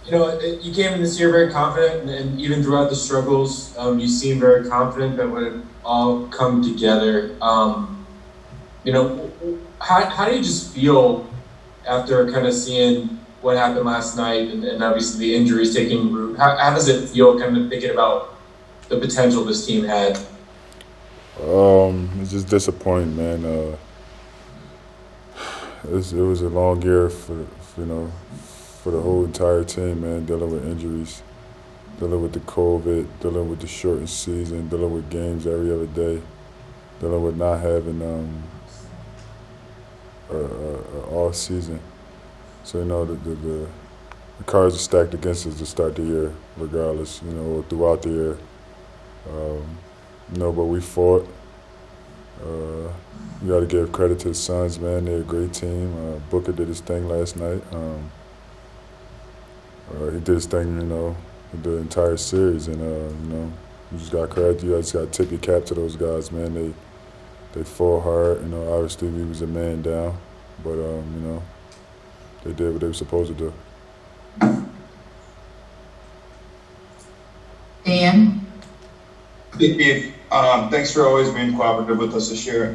You came in this year very confident, and even throughout the struggles, you seem very confident that would all come together. How do you just feel after kind of seeing what happened last night and obviously the injuries taking root? How does it feel kind of thinking about the potential this team had? It's just disappointing, man. It was a long year for the whole entire team, man. Dealing with injuries, dealing with the COVID, dealing with the shortened season, dealing with games every other day, dealing with not having all season. So the cards are stacked against us to start the year, regardless. Or throughout the year. Um, but we fought. Uh, you got to give credit to the Suns, man. They're a great team. Booker did his thing last night. He did his thing, the entire series, and you just got credit. You guys got to tip your cap to those guys, man. They fought hard. Obviously we was a man down, but they did what they were supposed to do. Dan? Hey, Keith, thanks for always being cooperative with us this year.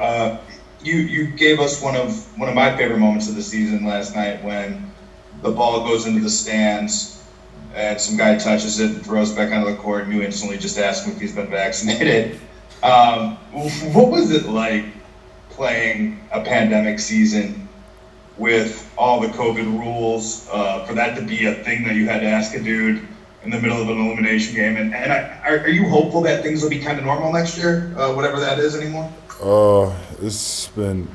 You gave us one of my favorite moments of the season last night when the ball goes into the stands and some guy touches it and throws it back onto the court, and you instantly just ask him if he's been vaccinated. What was it like playing a pandemic season with all the COVID rules, for that to be a thing that you had to ask a dude in the middle of an elimination game? Are you hopeful that things will be kind of normal next year, whatever that is anymore? It's been.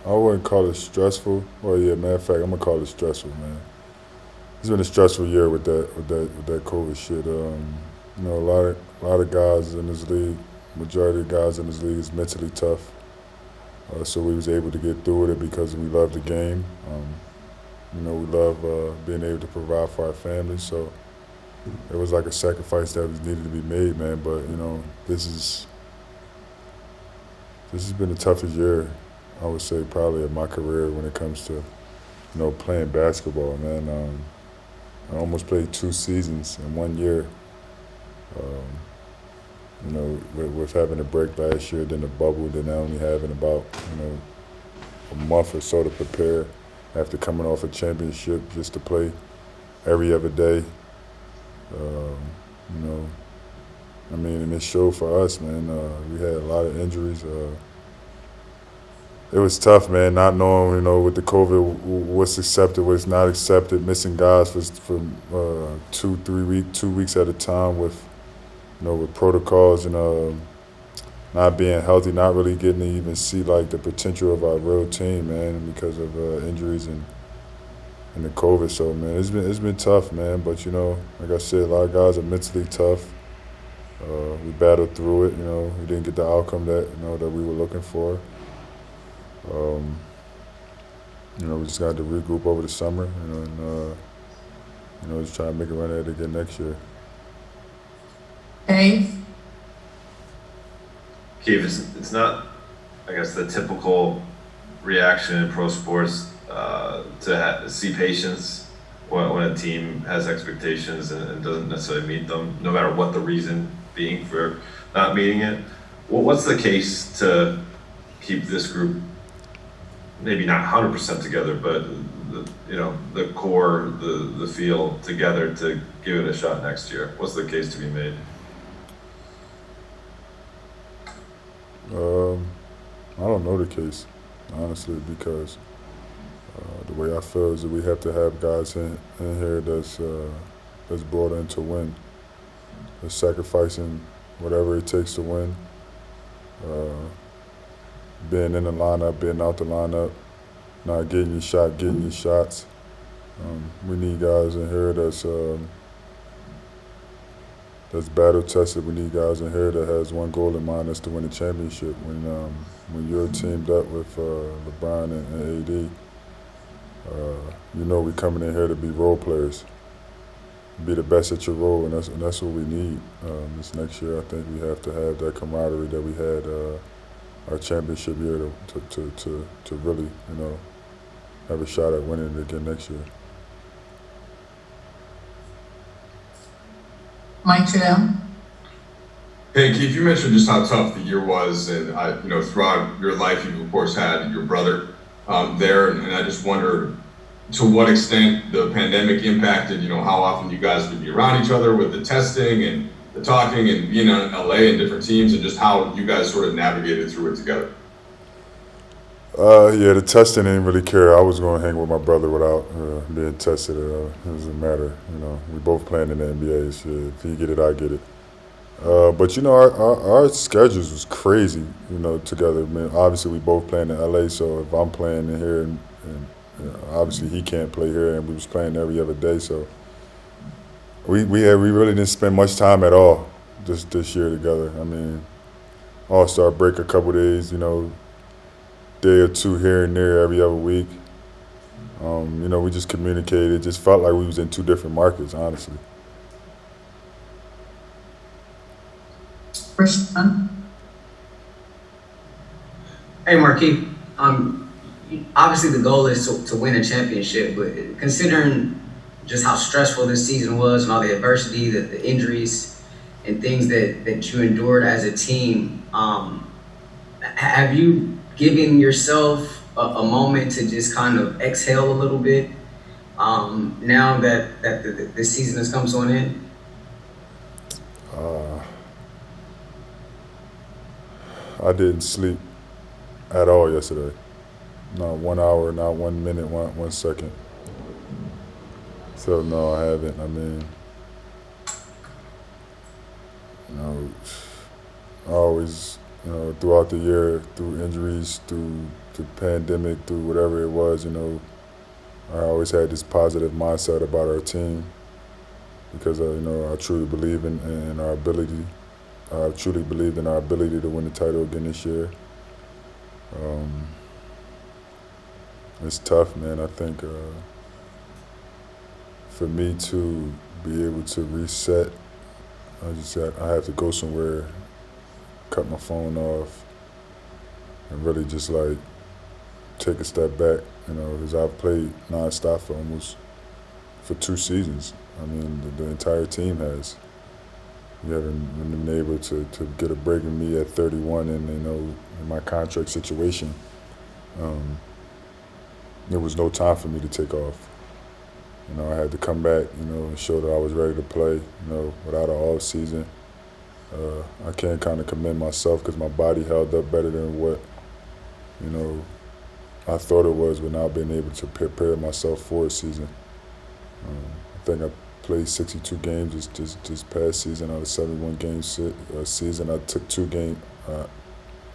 I wouldn't call it stressful. Well, yeah, matter of fact, I'm gonna call it stressful, man. It's been a stressful year with that COVID shit. A lot of guys in this league, majority of guys in this league is mentally tough. So we was able to get through with it because we love the game. We love being able to provide for our families. So it was like a sacrifice that was needed to be made, man. But this has been the toughest year, I would say, probably of my career when it comes to playing basketball, man. I almost played 2 seasons in 1 year. With having a break last year, then the bubble, then only having about a month or so to prepare after coming off a championship just to play every other day. Um, you know, and it showed for us, man. We had a lot of injuries. It was tough, man, not knowing, with the COVID, what's accepted, what's not accepted, missing guys for 2 weeks at a time with protocols and not being healthy, not really getting to even see like the potential of our real team, man, because of injuries and the COVID. So, man, it's been tough, man. But like I said, a lot of guys are mentally tough. We battled through it. We didn't get the outcome that we were looking for. We just got to regroup over the summer, and just try to make a run at it again next year. Dave? Keith, it's not, I guess, the typical reaction in pro sports to see patience when a team has expectations and doesn't necessarily meet them, no matter what the reason being for not meeting it. What's the case to keep this group maybe not 100% together, but the core, the field together to give it a shot next year? What's the case to be made? I don't know the case, honestly, because the way I feel is that we have to have guys in here that's brought in to win. That's sacrificing whatever it takes to win. Being in the lineup, being out the lineup, not getting your shot, getting your shots. We need guys in here that's battle tested. We need guys in here that has one goal in mind, that's to win a championship. When you're teamed up with LeBron and AD, we coming in here to be role players, be the best at your role, and that's what we need. This next year, I think we have to have that camaraderie that we had our championship year to really, have a shot at winning it again next year. Mike Trudell. Hey, Keith, you mentioned just how tough the year was, and throughout your life, you've of course had your brother there, and I just wondered to what extent the pandemic impacted, how often you guys would be around each other with the testing and the talking and being in LA and different teams, and just how you guys sort of navigated through it together. Yeah, the testing didn't really care. I was going to hang with my brother without being tested. It doesn't matter. We both playing in the NBA. So if he get it, I get it. But our schedules was crazy. Together. I mean, obviously we both playing in LA. So if I'm playing in here, and obviously he can't play here, and we was playing every other day. So we really didn't spend much time at all this year together. I mean, All-Star break a couple days. Day or two here and there every other week. We just communicated. It just felt like we was in two different markets, honestly. Rashawn. Hey, Markieff. Obviously the goal is to win a championship, but considering just how stressful this season was and all the adversity, the injuries, and things that you endured as a team, have you given yourself a moment to just kind of exhale a little bit now that this season has come to an end? I didn't sleep at all yesterday. Not 1 hour, not 1 minute, 1 second. So no, I haven't. I mean, I always, throughout the year, through injuries, through the pandemic, through whatever it was, I always had this positive mindset about our team because, I truly believe in our ability. I truly believed in our ability to win the title again this year. It's tough, man. I think for me to be able to reset, I have to go somewhere, cut my phone off, and really just take a step back. Because I've played nonstop for 2 seasons. I mean, the entire team has. You haven't been able to get a break in me at 31, and in my contract situation, there was no time for me to take off. I had to come back, and show that I was ready to play. Without an off season, I can't kind of commend myself because my body held up better than what, I thought it was, without being able to prepare myself for a season. I think I played 62 games this past season out of 71 game season. I took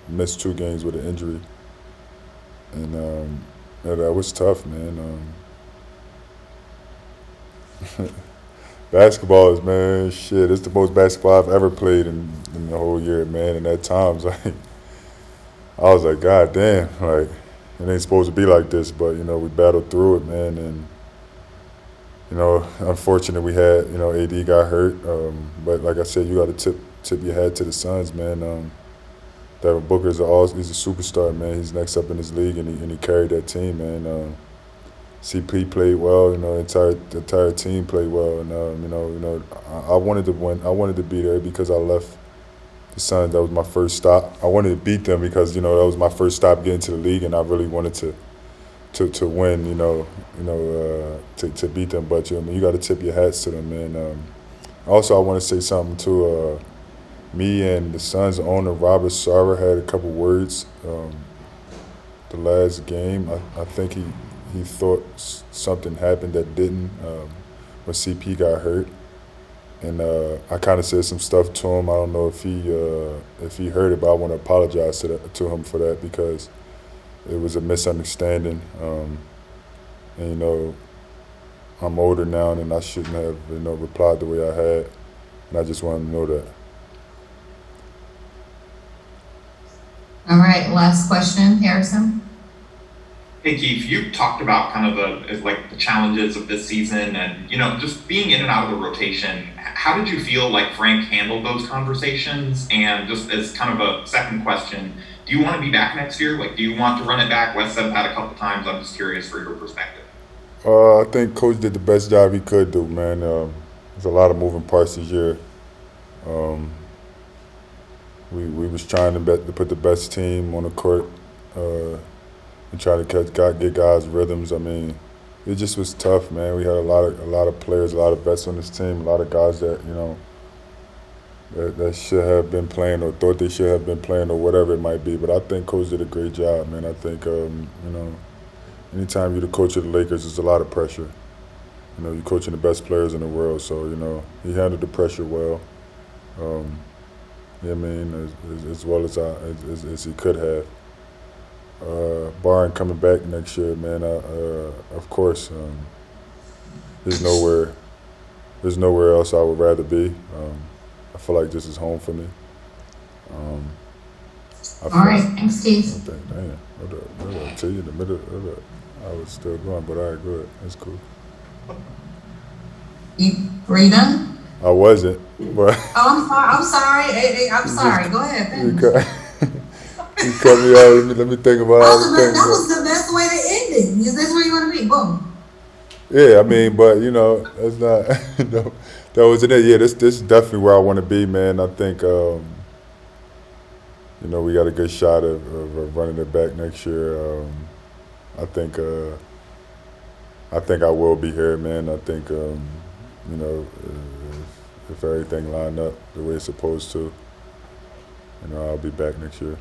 missed 2 games with an injury, and that was tough, man. Basketball is, man, shit. It's the most basketball I've ever played in the whole year, man. And at times, I was like, God damn, it ain't supposed to be like this, but we battled through it, man, and. Unfortunately, we had, AD got hurt. But like I said, you got to tip your hat to the Suns, man. Devin Booker he's a superstar, man. He's next up in his league, and he carried that team, man. CP played well, the entire team played well, and I wanted to win. I wanted to be there because I left the Suns. That was my first stop. I wanted to beat them because that was my first stop getting to the league, and I really wanted to win, to beat them. But you got to tip your hats to them, man. Also, I want to say something to me and the Suns owner Robert Sarver had a couple words the last game. I think he thought something happened that didn't when CP got hurt, and I kind of said some stuff to him. I don't know if he heard it, but I want to apologize to him for that because. It was a misunderstanding, and I'm older now, and I shouldn't have replied the way I had, and I just wanted to know that. All right, last question, Harrison. Hey Keith, you talked about kind of the challenges of this season, and just being in and out of the rotation. How did you feel like Frank handled those conversations? And just as kind of a second question. Do you want to be back next year? Do you want to run it back? Wes said that a couple times. I'm just curious for your perspective. I think Coach did the best job he could do, man. There's a lot of moving parts this year. We was trying to put the best team on the court and try to get guys rhythms. I mean, it just was tough, man. We had a lot of players, a lot of vets on this team, a lot of guys that that should have been playing or thought they should have been playing or whatever it might be. But I think Coach did a great job, man. I think anytime you're the coach of the Lakers, there's a lot of pressure. You're coaching the best players in the world, so he handled the pressure well. As well as he could have. Barring coming back next year, man, of course, there's nowhere else I would rather be. I feel like this is home for me. All right, thanks, Steve. Damn, what did I tell you in the middle of it? I was still going, but all right, good. That's cool. Were you done? I wasn't, but. Oh, I'm sorry. I'm sorry. Go ahead. Finish. You cut me off. Let me think about all the things. That was the best way to end it. Is this where you want to be? Boom. Yeah, I mean, but that's not. That wasn't it. Yeah, this is definitely where I want to be, man. I think we got a good shot of running it back next year. I think I will be here, man. I think if everything lined up the way it's supposed to, I'll be back next year.